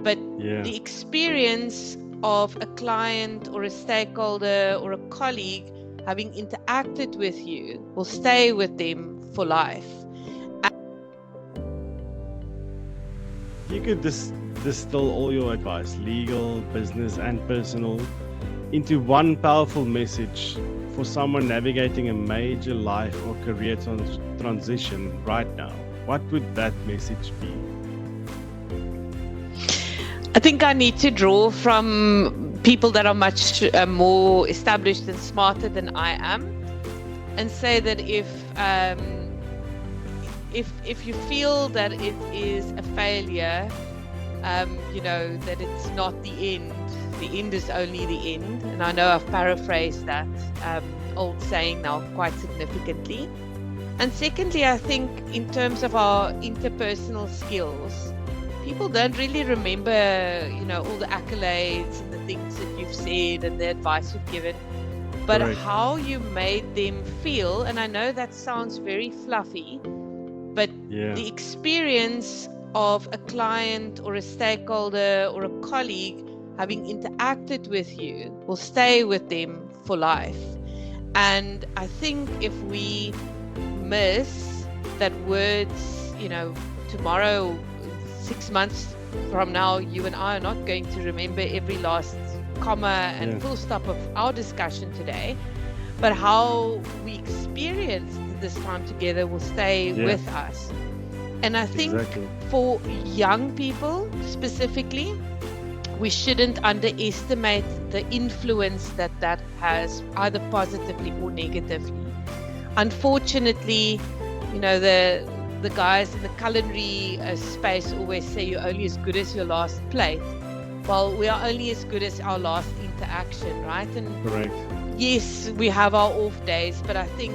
but Yeah. the experience of a client or a stakeholder or a colleague having interacted with you will stay with them for life. You could distill all your advice, legal, business, and personal, into one powerful message for someone navigating a major life or career transition right now. What would that message be? I think I need to draw from people that are much more established and smarter than I am, and say that if you feel that it is a failure, that it's not the end. The end is only the end. And I know I've paraphrased that old saying now quite significantly. And secondly, I think in terms of our interpersonal skills, people don't really remember, all the accolades and the things that you've said and the advice you've given, but Correct. how you made them feel. And I know that sounds very fluffy, but the experience of a client or a stakeholder or a colleague having interacted with you will stay with them for life. And I think if we miss that words, tomorrow, 6 months from now, you and I are not going to remember every last comma and full stop of our discussion today, but how we experienced this time together will stay with us. And I think for young people specifically, we shouldn't underestimate the influence that has, either positively or negatively. Unfortunately, the guys in the culinary space always say you're only as good as your last plate. Well, we are only as good as our last interaction, right? And Correct. Yes, we have our off days, but I think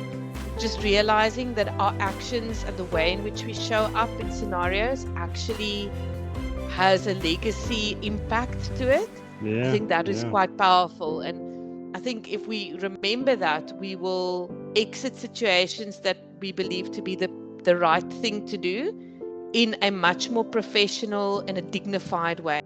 just realizing that our actions and the way in which we show up in scenarios actually has a legacy impact to it. I think that is quite powerful. And I think if we remember that, we will exit situations that we believe to be the right thing to do in a much more professional and a dignified way.